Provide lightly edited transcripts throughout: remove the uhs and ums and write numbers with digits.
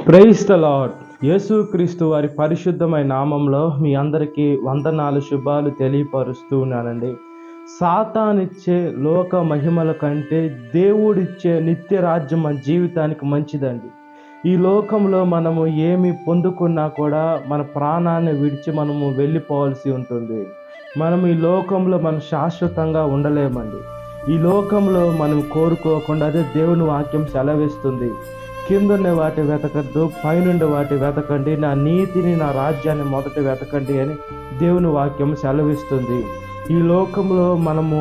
Praise the lord. యేసుక్రీస్తు వారి పరిశుద్ధమైన నామంలో మీ అందరికీ వందనాలు, శుభాలు తెలియపరుస్తూ ఉన్నానండి. సాతానిచ్చే లోక మహిమల కంటే దేవుడిచ్చే నిత్య రాజ్యం మన జీవితానికి మంచిదండి. ఈ లోకంలో మనము ఏమి పొందుకున్నా కూడా మన ప్రాణాన్ని విడిచి మనము వెళ్ళిపోవాల్సి ఉంటుంది. మనం ఈ లోకంలో మనం శాశ్వతంగా ఉండలేమండి. ఈ లోకంలో మనం కోరుకోకుండా అదే దేవుని వాక్యం సెలవిస్తుంది. కిందున్న వాటి వెతకద్దు, పైనుండి వాటి వెతకండి, నా నీతిని నా రాజ్యాన్ని మొదట వెతకండి అని దేవుని వాక్యం సెలవిస్తుంది. ఈ లోకంలో మనము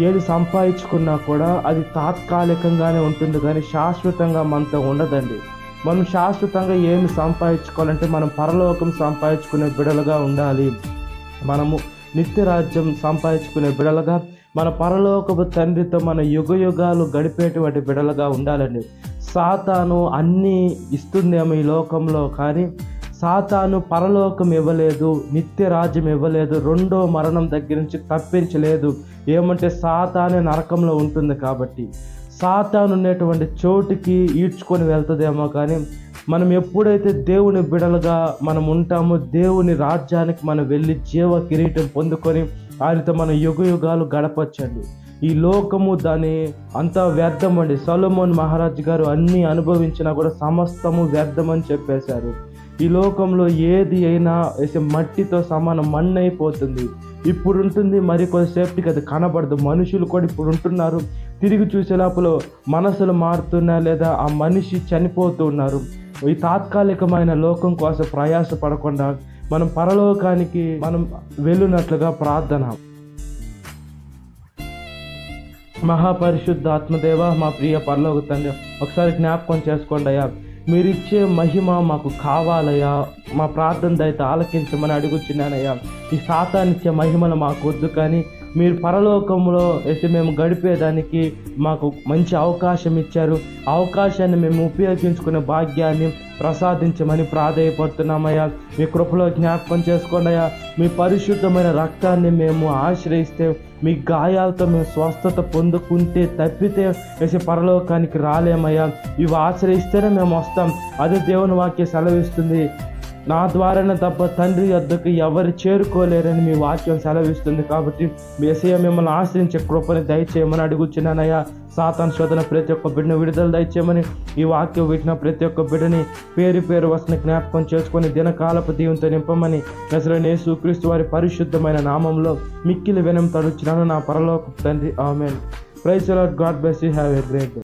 ఏది సంపాదించుకున్నా కూడా అది తాత్కాలికంగానే ఉంటుంది, కానీ శాశ్వతంగా మనతో ఉండదండి. మనం శాశ్వతంగా ఏమి సంపాదించుకోవాలంటే మనం పరలోకం సంపాదించుకునే బిడలుగా ఉండాలి. మనము నిత్యరాజ్యం సంపాదించుకునే బిడలుగా, మన పరలోకపు తండ్రితో మన యుగాలు గడిపేటువంటి బిడలుగా ఉండాలండి. సాతాను అన్నీ ఇస్తుందేమో ఈ లోకంలో, కానీ సాతాను పరలోకం ఇవ్వలేదు, నిత్య రాజ్యం ఇవ్వలేదు, రెండో మరణం దగ్గర నుంచి తప్పించలేదు. ఏమంటే సాతానే నరకంలో ఉంటుంది కాబట్టి సాతాను ఉన్నటువంటి చోటుకి ఈడ్చుకొని వెళ్తుందేమో, కానీ మనం ఎప్పుడైతే దేవుని బిడలుగా మనం ఉంటామో దేవుని రాజ్యానికి మనం వెళ్ళి జీవ కిరీటం పొందుకొని ఆయనతో మన యుగాలు గడపచ్చండి. ఈ లోకము దాని అంతా వ్యర్థం అండి. సొలొమోన్ మహారాజు గారు అన్నీ అనుభవించినా కూడా సమస్తము వ్యర్థమని చెప్పేశారు. ఈ లోకంలో ఏది అయినా మట్టితో సమానం, మన్ను అయిపోతుంది. ఇప్పుడు ఉంటుంది, మరి కొద్దిసేపటికి అది కనబడదు. మనుషులు కూడా ఇప్పుడు ఉంటున్నారు, తిరిగి చూసే లోపల మనసులు మారుతున్నా లేదా ఆ మనిషి చనిపోతూ ఉన్నారు. ఈ తాత్కాలికమైన లోకం కోసం ప్రయాస పడకుండా మనం పరలోకానికి మనం వెళ్ళినట్లుగా ప్రార్థన. మహాపరిశుద్ధ ఆత్మదేవ, మా ప్రియ పరలోక తండ్రి, ఒకసారి జ్ఞాపకం చేసుకోండి అయ్యా. మీరిచ్చే మహిమ మాకు కావాలయ్యా. మా ప్రార్థన దయతో ఆలకించమని అడుగుచున్నానయ్యా. ఈ సాతానిచ్చే మహిమను మాకు వద్దు, కానీ మీరు పరలోకంలో మేము గడిపేదానికి మాకు మంచి అవకాశం ఇచ్చారు. అవకాశాన్ని మేము ఉపయోగించుకునే భాగ్యాన్ని ప్రసాదించమని ప్రాధేయపడుతున్నామయ్యా. మీ కృపలో జ్ఞాపకం చేసుకోండి అయ్యా. మీ పరిశుద్ధమైన రక్తాన్ని మేము ఆశ్రయిస్తే, మీ గాయాలతో మేము స్వస్థత పొందుకుంటే తప్పితే పరలోకానికి రాలేమయ్యా. ఇవి ఆశ్రయిస్తేనే మేము వస్తాం. అదే దేవుని వాక్యం సెలవిస్తుంది. నా ద్వారానే తప్ప తండ్రి వద్దకు ఎవరు చేరుకోలేరని మీ వాక్యం సెలవిస్తుంది. కాబట్టి యేసయ్య మిమ్మల్ని ఆశ్రయించే కృపని దయచేయమని అడుగుచున్నానయ్యా. సాతాను శోధన ప్రతి ఒక్క బిడ్డను విడుదల దయచేయమని, ఈ వాక్యం వింటున్న ప్రతి ఒక్క బిడ్డని పేరు పేరు వస్తున్న జ్ఞాపకం చేసుకొని దినకాలపు దీవెనతో నింపమని నజరేయుడైన యేసుక్రీస్తు వారి పరిశుద్ధమైన నామంలో మిక్కిలి వినయం తడుచున్నాను నా పరలోక తండ్రి. Amen. Praise the lord. God bless you. Have a great day.